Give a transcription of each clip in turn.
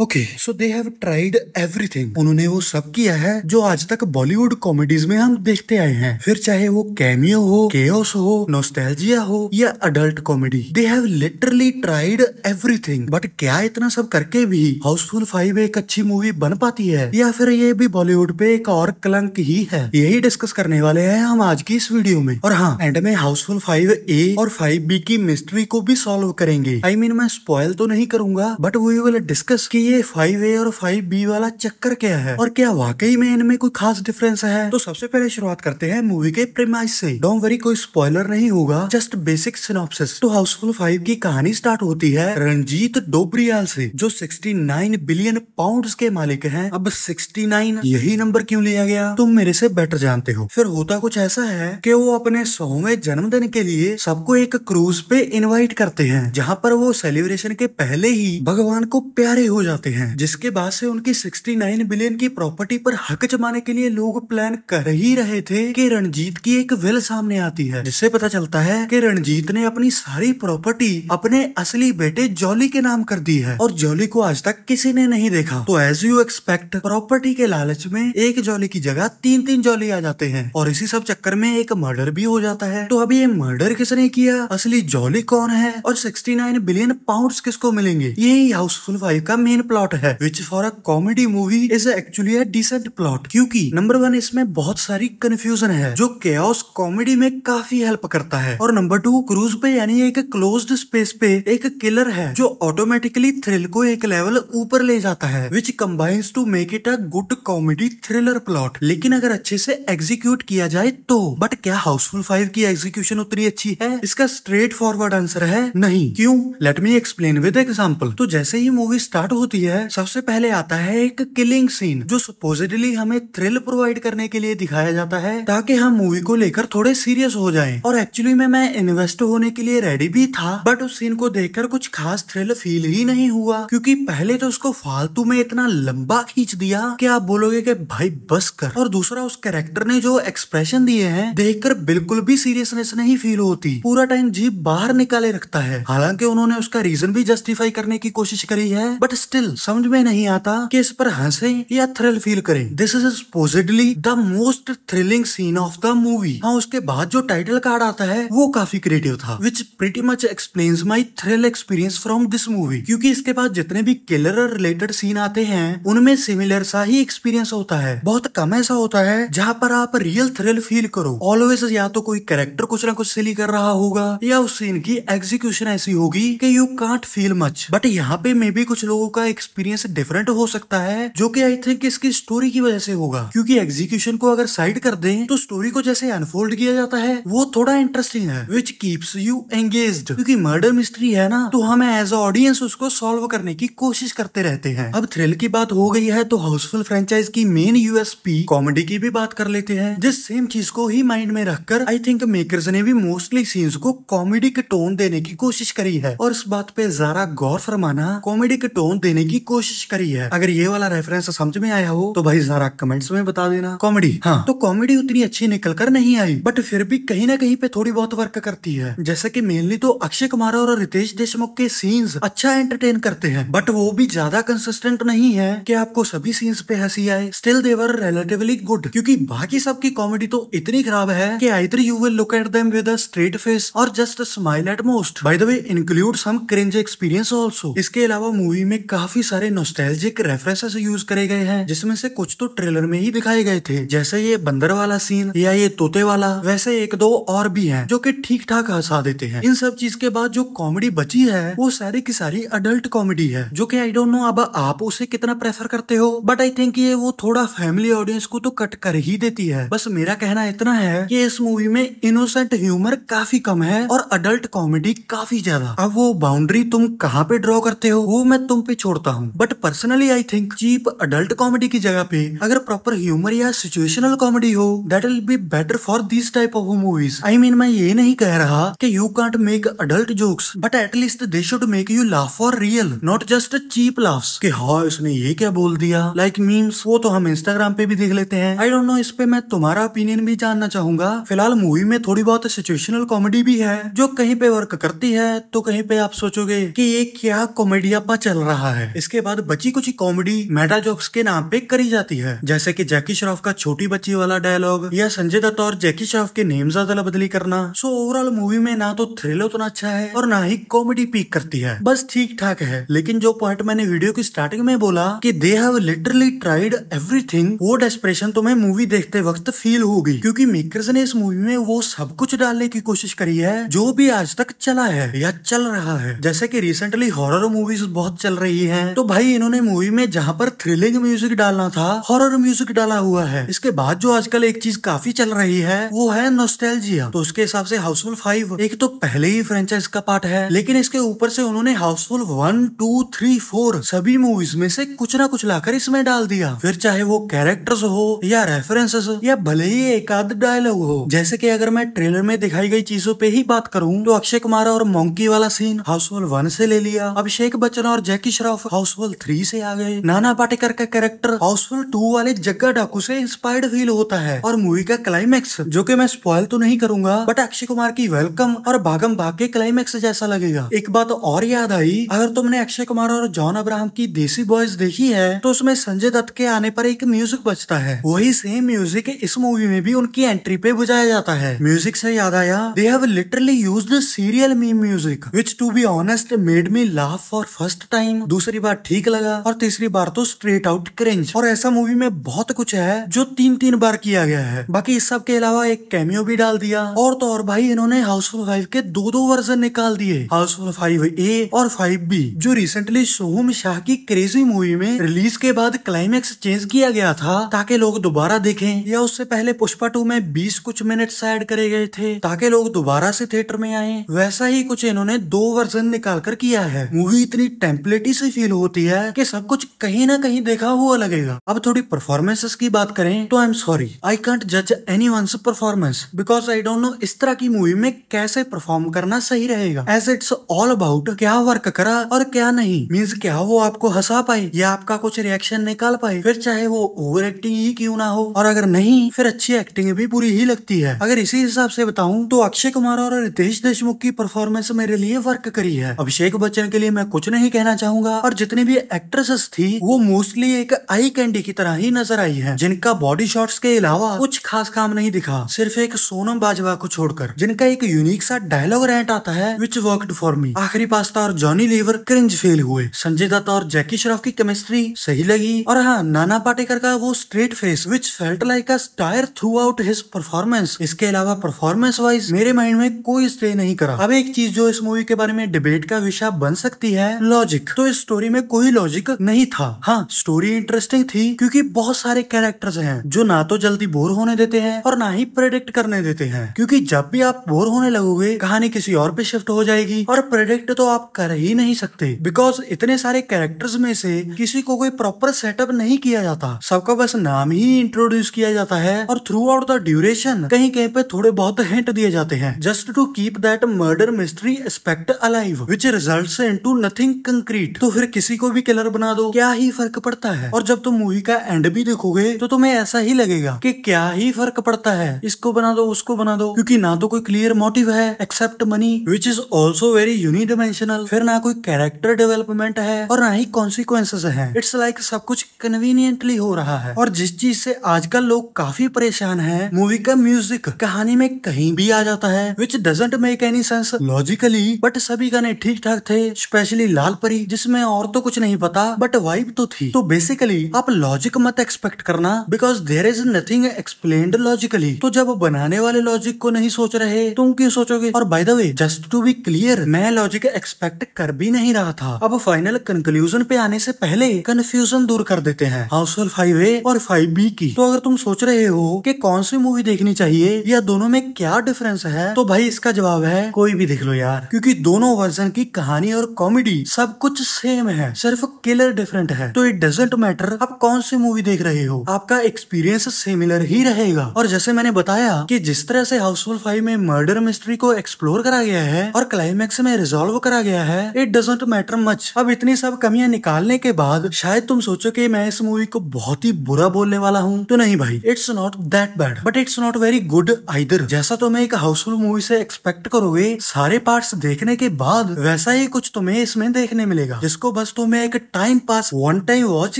Okay, so they have tried everything. उन्होंने वो सब किया है जो आज तक बॉलीवुड कॉमेडीज में हम देखते आए हैं, फिर चाहे वो कैमियो हो, केओस हो, नॉस्टैल्जिया हो या adult comedy. They have literally tried everything. But क्या इतना सब करके भी हाउसफुल 5 एक अच्छी मूवी बन पाती है, या फिर ये भी बॉलीवुड पे एक और कलंक ही है? यही डिस्कस करने वाले हैं हम आज की इस वीडियो में। और हाँ, एंड में हाउसफुल 5A और 5B की मिस्ट्री को भी सॉल्व करेंगे। आई मीन मैं स्पॉइल तो नहीं करूंगा, बट वी विल डिस्कस कि ये 5A और 5B वाला चक्कर क्या है और क्या वाकई में इनमें कोई खास डिफरेंस है। तो सबसे पहले शुरुआत करते हैं मूवी के प्रीमाइस से। डोंट वरी, कोई स्पॉइलर नहीं होगा, जस्ट बेसिक सिनॉप्सिस। तो हाउसफुल 5 की कहानी स्टार्ट होती है रणजीत डोबरियाल से, जो 69 बिलियन पाउंड्स के मालिक हैं। अब 69 यही नंबर क्यों लिया गया, तुम मेरे से बेटर जानते हो। फिर होता कुछ ऐसा है कि वो अपने 100वें जन्मदिन के लिए सबको एक क्रूज पे इनवाइट करते हैं, जहाँ पर वो सेलिब्रेशन के पहले ही भगवान को प्यारे हो जाते हैं। जिसके बाद से उनकी 69 बिलियन की प्रॉपर्टी पर हक जमाने के लिए लोग प्लान कर ही रहे थे कि रणजीत की एक विल सामने आती है, जिससे पता चलता है कि रणजीत ने अपनी सारी प्रॉपर्टी अपने असली बेटे जॉली के नाम कर दी है, और जॉली को आज तक किसी ने नहीं देखा। तो एज यू एक्सपेक्ट, प्रॉपर्टी के लालच में एक जॉली की जगह 3-3 जॉली आ जाते हैं, और इसी सब चक्कर में एक मर्डर भी हो जाता है। तो अभी ये मर्डर किसने किया, असली जॉली कौन है, और 69 बिलियन पाउंड्स किसको मिलेंगे? यही हाउसफुल 5 का मेन प्लॉट है, which for a comedy movie is actually a decent plot. क्योंकि नंबर 1, इसमें बहुत सारी कंफ्यूजन है जो केओस कॉमेडी में काफी हेल्प करता है, और नंबर 2, क्रूज पे यानी एक क्लोज्ड स्पेस पे एक किलर है जो ऑटोमेटिकली थ्रिल को एक लेवल ऊपर ले जाता है, which combines to make it a good comedy thriller plot. लेकिन अगर अच्छे से एग्जीक्यूट किया जाए तो। बट क्या हाउसफुल 5 की एग्जीक्यूशन उतनी अच्छी है? इसका स्ट्रेट फॉरवर्ड आंसर है नहीं। क्यों? Let me explain with example. तो जैसे ही मूवी स्टार्ट होती है, सबसे पहले आता है एक किलिंग सीन, जो सपोजिटली हमें थ्रिल प्रोवाइड करने के लिए दिखाया जाता है, ताकि हम मूवी को लेकर थोड़े सीरियस हो जाएं। और एक्चुअली में मैं इन्वेस्ट होने के लिए रेडी भी था, बट उस सीन को देखकर कुछ खास थ्रिल फील ही नहीं हुआ, क्योंकि पहले तो उसको फालतू में इतना लंबा खींच दिया कि आप बोलोगे कि भाई बस कर। और दूसरा, उस कैरेक्टर ने जो एक्सप्रेशन दिए हैं, देखकर बिल्कुल भी सीरियसनेस नहीं फील होती, पूरा टाइम जीभ बाहर निकाले रखता है। हालांकि उन्होंने उसका रीजन भी जस्टिफाई करने की कोशिश करी है, बट स्टिल समझ में नहीं आता कि इस पर हंसे या थ्रिल फील करें। This is supposedly the most thrilling scene of the movie. हाँ, उसके बाद जो टाइटल कार्ड आता है वो काफी क्रिएटिव था, which pretty much explains my thrill experience from this movie. क्योंकि इसके बाद जितने भी किलर रिलेटेड सीन आते हैं, उनमें सिमिलर सा ही एक्सपीरियंस होता है। बहुत कम ऐसा होता है जहाँ पर आप रियल थ्रिल फील करो। ऑलवेज या तो कोई कैरेक्टर कुछ ना कुछ सिली कर रहा होगा, या उस सीन की एग्जीक्यूशन ऐसी होगी कि you can't feel much. But यहाँ पे मे बी कुछ लोगों का एक्सपीरियंस डिफरेंट हो सकता है, जो कि आई थिंक इसकी स्टोरी की वजह से होगा। क्योंकि एग्जीक्यूशन को अगर साइड कर दें, तो स्टोरी को जैसे अनफोल्ड किया जाता है वो थोड़ा इंटरेस्टिंग है, विच कीप्स यू एंगेज्ड। क्योंकि मर्डर मिस्ट्री है ना, तो हम एज अ ऑडियंस उसको सॉल्व करने की कोशिश करते रहते हैं। अब थ्रिल की बात हो गई है, तो हाउसफुल फ्रेंचाइज की मेन यूएसपी कॉमेडी की भी बात कर लेते हैं। जिस सेम चीज को ही माइंड में रखकर आई थिंक मेकर्स ने भी मोस्टली सीन्स को कॉमेडी के टोन देने की कोशिश करी है, और इस बात पे जरा गौर फरमाना, कॉमेडी के टोन देने की कोशिश करी है। अगर ये वाला रेफरेंस समझ में आया हो तो भाई जरा कमेंट्स में बता देना। कॉमेडी, हाँ, तो कॉमेडी उतनी अच्छी निकल कर नहीं आई, बट फिर भी कहीं ना कहीं पे थोड़ी बहुत वर्क करती है। जैसे कि मेनली तो अक्षय कुमार और रितेश देशमुख के सीन्स अच्छा एंटरटेन करते हैं, बट वो भी ज्यादा कंसिस्टेंट नहीं है कि आपको सभी सीन्स पे हंसी आए। Still they were relatively good, क्योंकि बाकी सबकी कॉमेडी तो इतनी खराब है कि either you will look at them with a straight face और just smile at most. By the way, include some cringe experience also. इसके अलावा मूवी में काफी सारे नॉस्टैल्जिक रेफरेंसेस यूज करे गए हैं, जिसमें से कुछ तो ट्रेलर में ही दिखाए गए थे, जैसे ये बंदर वाला सीन या ये तोते वाला। वैसे एक दो और भी हैं जो कि ठीक ठाक हंसा देते हैं। इन सब चीज के बाद जो कॉमेडी बची है वो सारी की सारी अडल्ट कॉमेडी है, जो कि आई डोंट नो अब आप उसे कितना प्रेफर करते हो, बट आई थिंक ये वो थोड़ा फैमिली ऑडियंस को तो कट कर ही देती है। बस मेरा कहना इतना है कि इस मूवी में इनोसेंट ह्यूमर काफी कम है और अडल्ट कॉमेडी काफी ज्यादा। अब वो बाउंड्री तुम कहाँ पे ड्रॉ करते हो वो मैं तुम पे छोड़ता हूँ, but personally I think cheap adult comedy की जगह पे अगर प्रॉपर ह्यूमर या सिचुएशनल कॉमेडी हो, that will be better for this type of movies. I mean मैं ये नहीं कह रहा कि you can't make adult jokes, but at least they should make you laugh for real, not just cheap laughs कि हाँ इसने ये क्या बोल दिया, लाइक मीम्स। वो तो हम इंस्टाग्राम पे भी देख लेते हैं। आई डोंट नो, इस पे मैं तुम्हारा ओपिनियन भी जानना चाहूंगा। फिलहाल मूवी में थोड़ी बहुत सिचुएशनल कॉमेडी भी है जो कहीं पे वर्क करती है, तो कहीं पे आप सोचोगे कि ये क्या कॉमेडियापा चल रहा है। है। इसके बाद बची कुछ कॉमेडी मेटा जोक्स के नाम पे करी जाती है, जैसे कि जैकी श्रॉफ का छोटी बच्ची वाला डायलॉग या संजय दत्त और जैकी श्रॉफ के नेम अदला बदली करना। सो ओवरऑल मूवी में ना तो थ्रिल उतना अच्छा है और ना ही कॉमेडी पीक करती है, बस ठीक ठाक है। लेकिन जो पॉइंट मैंने वीडियो की स्टार्टिंग में बोला कि दे हैव लिटरली ट्राइड एवरीथिंग, वो डेस्परेशन तुम्हें मूवी देखते वक्त फील होगी, क्योंकि मेकर्स ने इस मूवी में वो सब कुछ डालने की कोशिश करी है जो भी आज तक चला है या चल रहा है। जैसे कि रिसेंटली हॉरर मूवीज बहुत चल रही हैं, तो भाई इन्होंने मूवी में जहाँ पर थ्रिलिंग म्यूजिक डालना था हॉरर म्यूजिक डाला हुआ है। इसके बाद जो आजकल एक चीज काफी चल रही है वो है नॉस्टैल्जिया। तो उसके हिसाब से हाउसफुल 5 एक तो पहले ही फ्रेंचाइज का पार्ट है, लेकिन इसके ऊपर से उन्होंने हाउसफुल 1, 2, 3, 4 सभी मूवीज में से कुछ ना कुछ लाकर इसमें डाल दिया। फिर चाहे वो कैरेक्टर्स हो या रेफरेंसेस या भले ही एक आध डायलॉग हो। जैसे कि अगर मैं ट्रेलर में दिखाई गई चीजों पे ही बात करूं तो अक्षय कुमार और मोंकी वाला सीन हाउसफुल 1 से ले लिया, अभिषेक बच्चन और जैकी श्रॉफ हाउसफुल 3 से आ गए, नाना पाटेकर का कैरेक्टर हाउसफुल 2 वाले जग्गा डाकू से इंस्पायर्ड फील होता है, और मूवी का क्लाइमैक्स जो कि मैं स्पॉइल तो नहीं करूंगा बट अक्षय कुमार की वेलकम और भागम भाग के क्लाइमैक्स जैसा लगेगा। एक बात और याद आई, अगर तुमने अक्षय कुमार और जॉन अब्राहम की देसी बॉयज देखी है तो उसमें संजय दत्त के आने पर एक म्यूजिक बजता है, वही सेम म्यूजिक इस मूवी में भी उनकी एंट्री पे बजाया जाता है। म्यूजिक से याद आया, they have literally used serial meme music which to be honest made me laugh for first time. दूसरी बार ठीक लगा और तीसरी बार तो स्ट्रेट आउट क्रिंज। और ऐसा मूवी में बहुत कुछ है जो 3-3 बार किया गया है। बाकी इस सब के अलावा एक कैमियो भी डाल दिया, और तो और भाई इन्होंने हाउसफुल 5 के 2-2 वर्जन निकाल दिए, हाउसफुल 5A और 5B, जो रिसेंटली सोहम शाह की क्रेजी मूवी में रिलीज के बाद क्लाइमैक्स चेंज किया गया था ताकि लोग दोबारा देखें, या उससे पहले पुष्पा 2 में 20 कुछ मिनट्स ऐड करे गए थे ताकि लोग दोबारा से थिएटर में आए। वैसा ही कुछ इन्होंने 2 वर्जन निकाल कर किया है। मूवी इतनी टेम्पलेटी से फील होती है कि सब कुछ कहीं ना कहीं देखा हुआ लगेगा। अब थोड़ी परफॉर्मेंसेस की बात करें तो I am sorry, I can't जज anyone's performance because I don't know इस तरह की मूवी में कैसे परफॉर्म करना सही रहेगा, एज इट्स ऑल अबाउट क्या वर्क करा और क्या नहीं। मीन्स क्या वो आपको हंसा पाए या आपका कुछ रिएक्शन निकाल पाए, फिर चाहे वो ओवर एक्टिंग ही क्यों ना हो, और अगर नहीं फिर अच्छी एक्टिंग भी पूरी ही लगती है। अगर इसी हिसाब से बताऊं तो अक्षय कुमार और रितेश देशमुख की परफॉर्मेंस मेरे लिए वर्क करी है। अभिषेक बच्चन के लिए मैं कुछ नहीं कहना चाहूंगा, और जितनी भी एक्ट्रेसेस थी वो मोस्टली एक आई कैंडी की तरह ही नजर आई है, जिनका बॉडी शॉट्स के अलावा कुछ खास काम नहीं दिखा, सिर्फ एक सोनम बाजवा को छोड़कर, जिनका एक यूनिक सा डायलॉग रेंट आता है विच वर्कड फॉर मी। आखिरी पास्ता और जॉनी लीवर क्रिंज फेल हुए। संजय दत्त और जैकी श्रॉफ की केमिस्ट्री सही लगी, और हाँ नाना पाटेकर का वो स्ट्रेट फेस विच फेल्ट लाइक अ stair through out his performance. इसके अलावा परफॉर्मेंस वाइज मेरे माइंड में कोई स्टे नहीं करा। अब एक चीज जो इस मूवी के बारे में डिबेट का विषय बन सकती है, लॉजिक। तो इस स्टोरी में कोई लॉजिक नहीं था। हाँ स्टोरी इंटरेस्टिंग थी क्योंकि बहुत सारे कैरेक्टर्स हैं जो ना तो जल्दी बोर होने देते हैं और ना ही प्रेडिक्ट करने देते हैं, क्योंकि जब भी आप बोर होने लगोगे कहानी किसी और पे शिफ्ट हो जाएगी, और प्रेडिक्ट तो आप कर ही नहीं सकते बिकॉज इतने सारे कैरेक्टर्स में से किसी को कोई प्रॉपर सेटअप नहीं किया जाता, सबका बस नाम ही इंट्रोड्यूस किया जाता है, और थ्रू आउट द ड्यूरेशन कहीं कहीं पे थोड़े बहुत हिंट दिए जाते हैं just to keep that murder mystery aspect alive which results into nothing concrete. तो फिर किसी को भी किलर बना दो, क्या ही फर्क पड़ता है। और जब तुम मूवी का एंड भी देखोगे तो तुम्हें ऐसा ही लगेगा कि क्या ही फर्क पड़ता है, इसको बना दो उसको बना दो, क्योंकि ना तो कोई क्लियर मोटिव है except money which is also very unidimensional, फिर ना कोई कैरेक्टर डेवलपमेंट है और ना ही कॉन्सिक्वेंसेस है। इट्स लाइक सब कुछ कन्वीनियंटली हो रहा है। और जिस चीज से आजकल लोग काफी परेशान है, मूवी का म्यूजिक कहानी में कहीं भी आ जाता है विच doesn't make any sense logically, but सभी गाने ठीक ठाक थे, स्पेशली लाल परी जिसमें और तो कुछ नहीं पता बट वाइब तो थी। तो बेसिकली आप लॉजिक मत एक्सपेक्ट करना because there is nothing explained logically. तो जब बनाने वाले लॉजिक को नहीं सोच रहे तुम क्यों सोचोगे। और by the way just to be clear, मैं लॉजिक एक्सपेक्ट कर भी नहीं रहा था। अब फाइनल कंक्लूजन पे आने से पहले कंफ्यूजन दूर कर देते हैं हाउसफुल 5A और 5B की। तो अगर तुम सोच रहे हो कि कौन सी मूवी देखनी चाहिए या दोनों में क्या डिफरेंस है, तो भाई इसका जवाब है कोई भी देख लो यार, क्योंकि दोनों वर्जन की कहानी और कॉमेडी सब कुछ सेम है, सिर्फ किलर डिफरेंट है। तो इट डजंट मैटर आप कौन सी मूवी देख रहे हो, आपका एक्सपीरियंस सिमिलर ही रहेगा। और जैसे मैंने बताया कि जिस तरह से हाउसफुल 5 में मर्डर मिस्ट्री को एक्सप्लोर करा गया है और क्लाइमैक्स में रिजॉल्व करा गया है, इट डजंट मैटर मच। अब इतनी सब कमियां निकालने के बाद शायद तुम सोचो कि मैं इस मूवी को बहुत ही बुरा बोलने वाला हूँ, तो नहीं भाई, it's not that bad but it's not very good either. जैसा तुम्हें एक हाउसफुल मूवी से एक्सपेक्ट करोगे सारे पार्ट्स देखने के बाद, वैसा ही कुछ तुम्हें इसमें देखने मिलेगा, जिसको बस तुम्हें एक time pass one time watch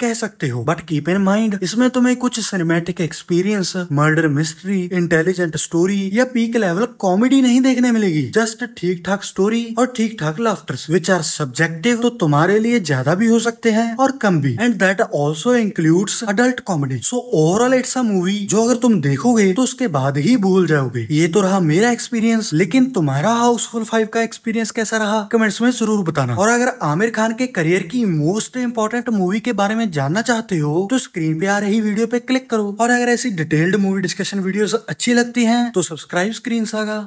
कह सकते हो, बट कीप इन माइंड इसमें तुम्हें कुछ cinematic experience, murder mystery, intelligent story या पीक लेवल कॉमेडी नहीं देखने मिलेगी। जस्ट ठीक ठाक स्टोरी और ठीक ठाक लाफ्टर्स विच आर सब्जेक्टिव, तो तुम्हारे लिए ज्यादा भी हो सकते हैं और कम भी, and that also includes adult comedy. So overall it's a movie जो अगर तुम देखोगे तो उसके बाद ही भूल जाओगे। ये तो रहा मेरा एक्सपीरियंस, लेकिन तुम्हारा हाउसफुल 5 का एक्सपीरियंस कैसा रहा कमेंट्स में जरूर बताना। और अगर आमिर खान के करियर की मोस्ट इंपॉर्टेंट मूवी के बारे में जानना चाहते हो तो स्क्रीन पे आ रही वीडियो पे क्लिक करो, और अगर ऐसी डिटेल्ड मूवी डिस्कशन वीडियोस अच्छी लगती हैं तो सब्सक्राइब स्क्रीन सागा।